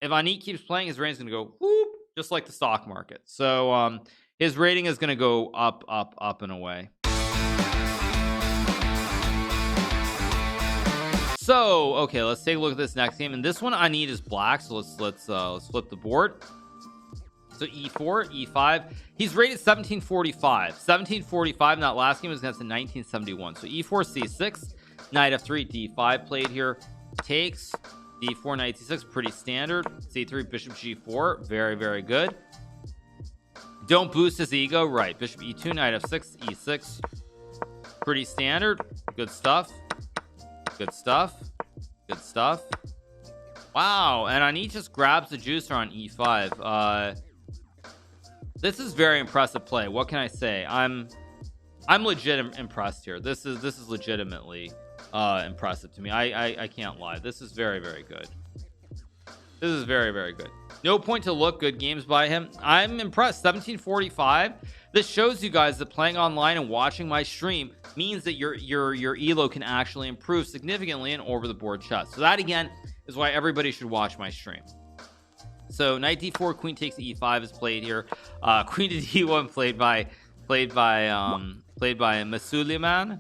if Anit keeps playing, his rating is going to go whoop, just like the stock market. So his rating is going to go up, up, up and away. So okay, let's take a look at this next game. And this one Anit is black, so let's flip the board. So e4, e5. He's rated 1745. 1745 in that last game was against a 1971. So e4, c6, knight f3, d5 played here. Takes, d4, knight c6, pretty standard. c3, bishop g4, very, very good. Don't boost his ego, right? Bishop e2, knight f6, e6, pretty standard. Good stuff. Good stuff. Good stuff. Wow, and Anit just grabs the juicer on e5. This is very impressive play. What can I say? I'm legit impressed here. This is legitimately impressive to me. I can't lie. This is very, very good. This is very, very good. No point to look. Good games by him. I'm impressed. 1745. This shows you guys that playing online and watching my stream means that your elo can actually improve significantly in over the board chess. So that again is why everybody should watch my stream. So knight d4, queen takes e5 is played here. Queen to d1 played by Masuliman.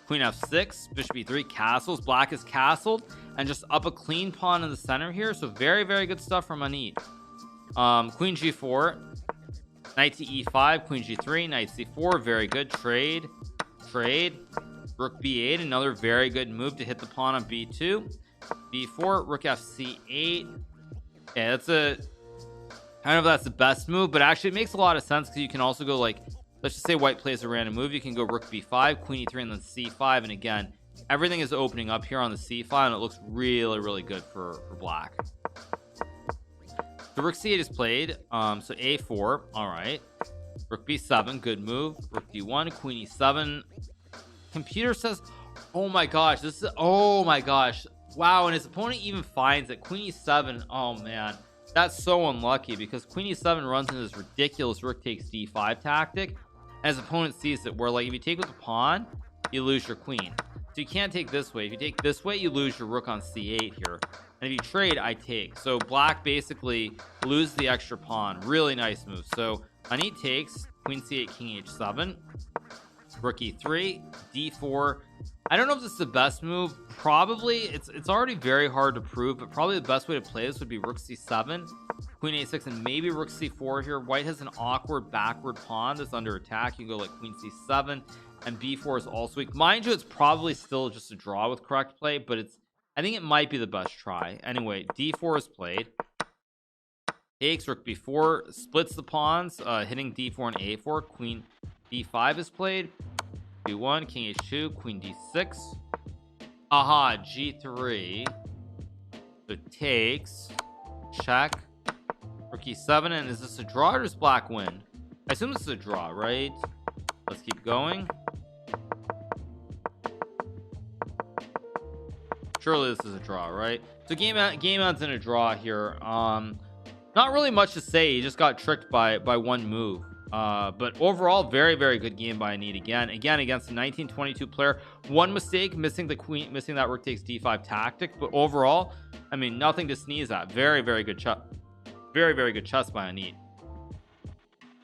Queen f6, bishop e3, castles. Black is castled and just up a clean pawn in the center here. So very, very good stuff from Anit. Queen g4, knight to e5, queen g3, knight c4, very good. Trade, rook b8, another very good move to hit the pawn on b2. b4, rook fc8. Yeah, that's I don't know if that's the best move, but actually it makes a lot of sense because you can also go like, let's just say white plays a random move. You can go rook b5, queen e3, and then c5. And again, everything is opening up here on the c5, and it looks really, really good for black. So rook c8 is played. So a4, all right. Rook b7, good move. Rook d1, queen e7. Computer says, oh my gosh, this is, oh my gosh. Wow, and his opponent even finds it. Queen e7, oh man, that's so unlucky because queen e7 runs into this ridiculous rook takes d5 tactic, and his opponent sees it, where like if you take with the pawn, you lose your queen. So you can't take this way. If you take this way, you lose your rook on c8 here, and if you trade, I take. So black basically loses the extra pawn. Really nice move. So Anit takes, queen c8, king h7, rook e3, d4. I don't know if this is the best move. Probably it's already very hard to prove, but probably the best way to play this would be rook c7, queen a6, and maybe rook c4 here. White has an awkward backward pawn that's under attack. You go like queen c7, and b4 is also weak. Mind you, it's probably still just a draw with correct play, but I think it might be the best try. Anyway, d4 is played. Takes, rook b4, splits the pawns, hitting d4 and a4. Queen d5 is played. b1, king h2, queen d6. Aha, g3. So takes, check, rook e7. And is this a draw or does black win? I assume this is a draw, right? Let's keep going. Surely this is a draw, right? So game ends in a draw here. Not really much to say. He just got tricked by one move. But overall, very, very good game by Anit again against a 1922 player. One mistake, missing the queen, missing that rook takes d5 tactic, but overall, I mean, nothing to sneeze at. Very, very good chess. Very, very good chess by Anit.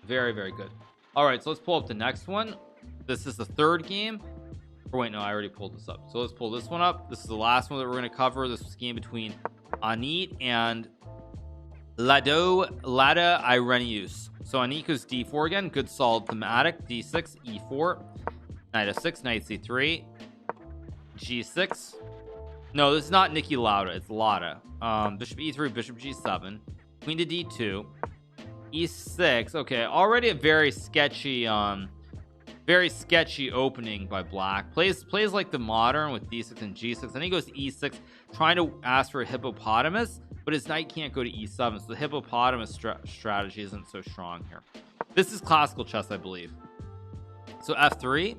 Very, very good. All right, so let's pull up the next one. This is the third game. Or wait, no, I already pulled this up. So let's pull this one up. This is the last one that we're going to cover. This was a game between Anit and Lada Irenius. So Anit goes d4 again. Good solid thematic. d6, e4, knight f6, knight c3, g6. No, this is not Niki Lauda. It's Lada. Bishop e3, bishop g7, queen to d2, e6. Okay, already a very sketchy opening by black. Plays like the modern with d6 and g6. Then he goes e6, trying to ask for a hippopotamus, but his knight can't go to e7, so the hippopotamus strategy isn't so strong here. This is classical chess, I believe. So f3,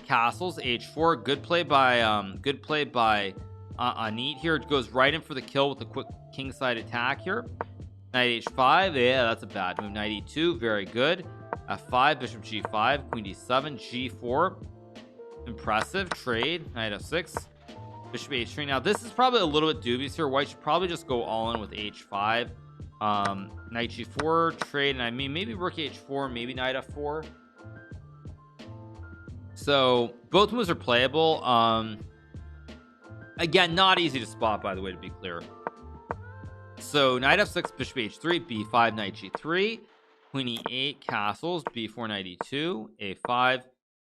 castles, h4. Good play by Anit here. It goes right in for the kill with a quick kingside attack here. Knight h5, yeah, that's a bad move. Knight e2, very good. f5, bishop g5, queen d7, g4. Impressive. Trade, knight f6. bishop h3. Now this is probably a little bit dubious here. White should probably just go all in with h5. Knight g4 trade, and I mean maybe rook h4, maybe knight f4. So both moves are playable. Again, not easy to spot, by the way, to be clear. So knight f6, bishop h3, b5, knight g3, queen e8, castles, b4, knight e2, a5,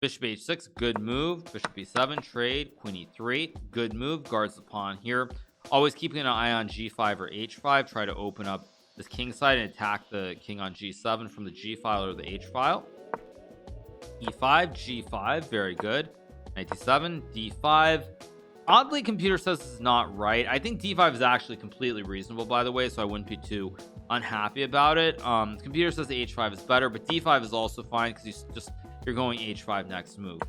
bishop h6, good move, bishop b7, trade, queen e3, good move, guards the pawn here. Always keeping an eye on g5 or h5. Try to open up this king side and attack the king on g7 from the g file or the h file. e5, g5, very good. Knight d7, d5. Oddly, computer says this is not right. I think d5 is actually completely reasonable, by the way, so I wouldn't be too unhappy about it. Computer says the h5 is better, but d5 is also fine because you're going h5 next move.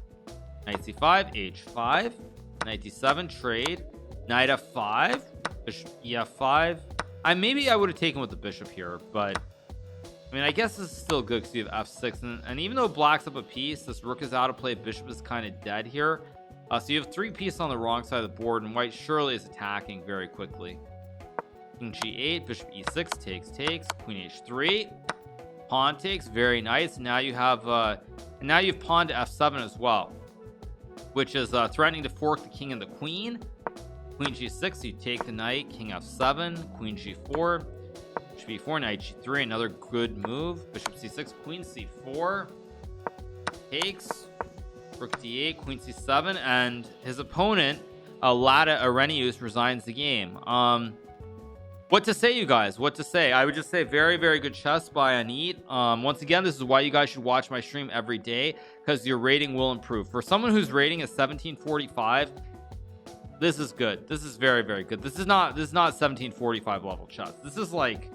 Knight c5, h5, knight d7, trade, knight f5, bishop ef5. Maybe I would have taken with the bishop here, but I mean, I guess this is still good because you have f6, and even though black's up a piece, this rook is out of play, bishop is kind of dead here. So you have 3 pieces on the wrong side of the board, and white surely is attacking very quickly. King g8, bishop e6, takes, queen h3, pawn takes, very nice. Now you have and now you've pawned to f7 as well, which is threatening to fork the king and the queen. Queen g6, you take the knight, king f7, queen g4, bishop e4, knight g3, another good move. Bishop c6, queen c4, takes, rook d8, queen c7, and his opponent, Lada Arrhenius, resigns the game. What to say, you guys? What to say? I would just say very, very good chess by Anit. Once again, this is why you guys should watch my stream every day, because your rating will improve. For someone whose rating is 1745, this is good. This is very, very good. This is not 1745 level chess. This is like,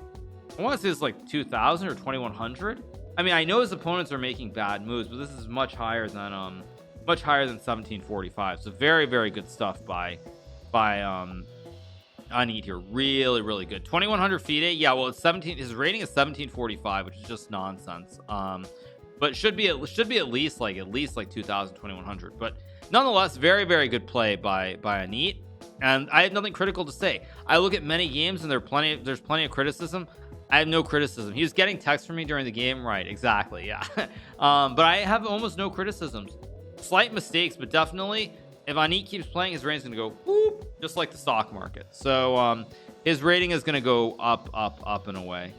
I want to say it's like 2000 or 2100. I mean, I know his opponents are making bad moves, but this is much higher than 1745. So very, very good stuff by Anit here. Really, really good. 2100 FIDE. Yeah, well, it's 17. His rating is 1745, which is just nonsense. But it should be at least like 2000, 2100. But nonetheless, very, very good play by Anit. And I have nothing critical to say. I look at many games and there's plenty of criticism. I have no criticism. He was getting text from me during the game, right? Exactly, yeah. But I have almost no criticisms. Slight mistakes, but definitely if Anit keeps playing, his rating's gonna go whoop, just like the stock market. So his rating is gonna go up and away.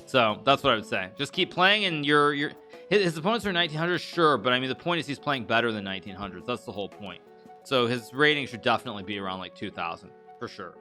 So that's what I would say. Just keep playing, and his opponents are 1900, sure, but I mean the point is he's playing better than 1900s. That's the whole point. So his rating should definitely be around like 2000 for sure.